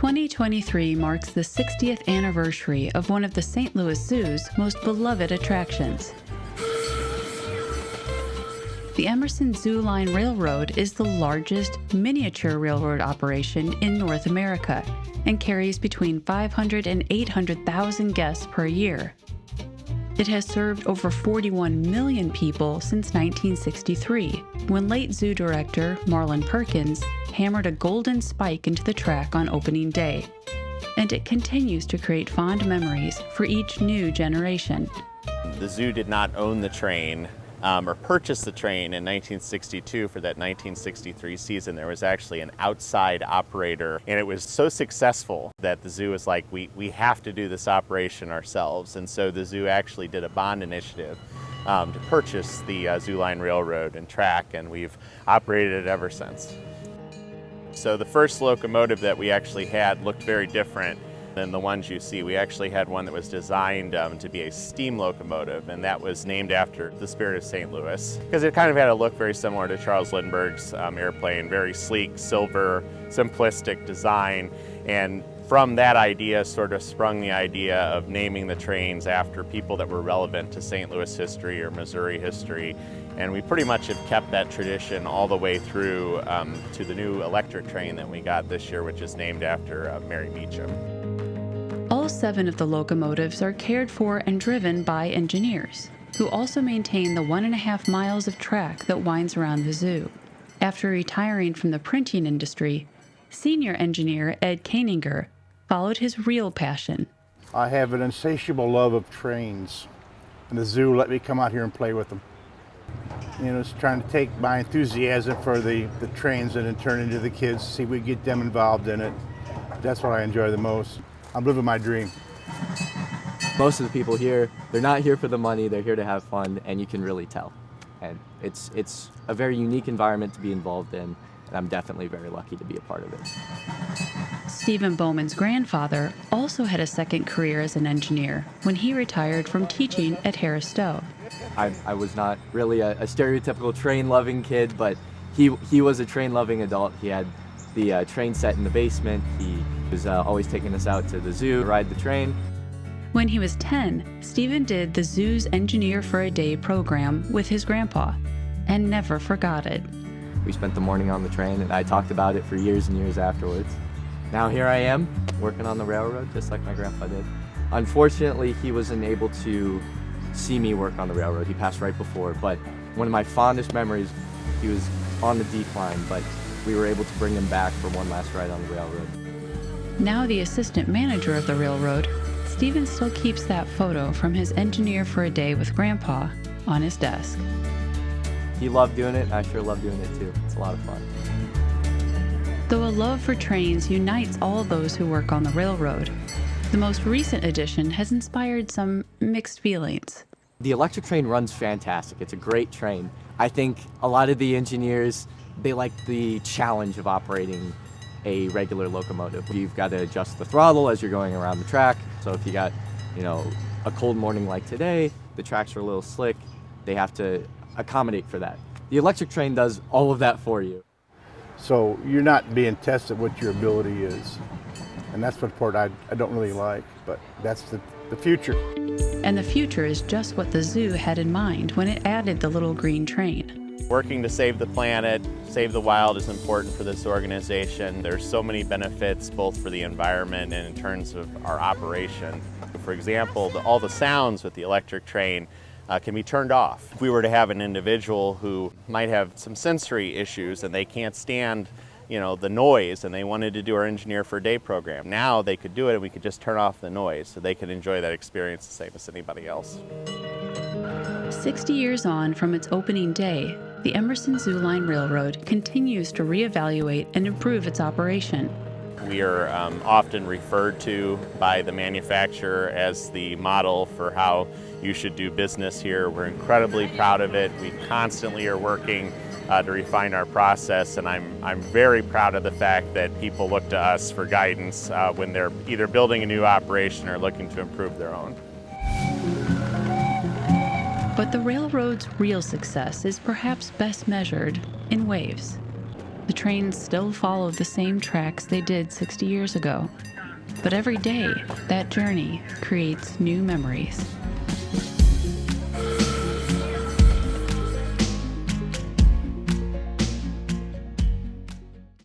2023 marks the 60th anniversary of one of the St. Louis Zoo's most beloved attractions. The Emerson Zooline Railroad is the largest miniature railroad operation in North America and carries between 500 and 800,000 guests per year. It has served over 41 million people since 1963, when late zoo director Marlin Perkins hammered a golden spike into the track on opening day. And it continues to create fond memories for each new generation. The zoo did not own the train or purchase the train in 1962 for that 1963 season. There was actually an outside operator, and it was so successful that the zoo was like, we have to do this operation ourselves. And so the zoo actually did a bond initiative to purchase the Zooline Railroad and track, and we've operated it ever since. So the first locomotive that we actually had looked very different than the ones you see. We actually had one that was designed to be a steam locomotive, and that was named after the spirit of St. Louis, because it kind of had a look very similar to Charles Lindbergh's airplane, very sleek, silver, simplistic design. And from that idea sort of sprung the idea of naming the trains after people that were relevant to St. Louis history or Missouri history. And we pretty much have kept that tradition all the way through to the new electric train that we got this year, which is named after Mary Meachum. All 7 of the locomotives are cared for and driven by engineers, who also maintain the 1.5 miles of track that winds around the zoo. After retiring from the printing industry, senior engineer Ed Koeninger followed his real passion. I have an insatiable love of trains, and the zoo let me come out here and play with them. You know, it's trying to take my enthusiasm for the trains and then turn it into the kids, see if we get them involved in it. That's what I enjoy the most. I'm living my dream. Most of the people here, they're not here for the money, they're here to have fun, and you can really tell. And it's a very unique environment to be involved in, and I'm definitely very lucky to be a part of it. Stephen Bowman's grandfather also had a second career as an engineer when he retired from teaching at Harris Stowe. I was not really a stereotypical train-loving kid, but he was a train-loving adult. He had the train set in the basement. He was always taking us out to the zoo to ride the train. When he was 10, Stephen did the zoo's Engineer for a Day program with his grandpa and never forgot it. We spent the morning on the train, and I talked about it for years and years afterwards. Now here I am, working on the railroad, just like my grandpa did. Unfortunately, he wasn't able to see me work on the railroad. He passed right before, but one of my fondest memories, he was on the decline, but we were able to bring him back for one last ride on the railroad. Now the assistant manager of the railroad, Stephen still keeps that photo from his Engineer for a Day with Grandpa on his desk. He loved doing it, and I sure love doing it too. It's a lot of fun. Though a love for trains unites all those who work on the railroad, the most recent addition has inspired some mixed feelings. The electric train runs fantastic. It's a great train. I think a lot of the engineers, they like the challenge of operating a regular locomotive. You've got to adjust the throttle as you're going around the track. So if you got, a cold morning like today, the tracks are a little slick, they have to accommodate for that. The electric train does all of that for you. So you're not being tested what your ability is. And that's what part I don't really like, but that's the future. And the future is just what the zoo had in mind when it added the little green train. Working to save the planet, save the wild is important for this organization. There's so many benefits both for the environment and in terms of our operation. For example, all the sounds with the electric train can be turned off. If we were to have an individual who might have some sensory issues and they can't stand the noise, and they wanted to do our Engineer for a Day program, now they could do it and we could just turn off the noise so they could enjoy that experience the same as anybody else. 60 years on from its opening day, the Emerson Zooline Railroad continues to reevaluate and improve its operation. We are often referred to by the manufacturer as the model for how you should do business here. We're incredibly proud of it. We constantly are working to refine our process, and I'm very proud of the fact that people look to us for guidance when they're either building a new operation or looking to improve their own. But the railroad's real success is perhaps best measured in waves. The trains still follow the same tracks they did 60 years ago. But every day, that journey creates new memories.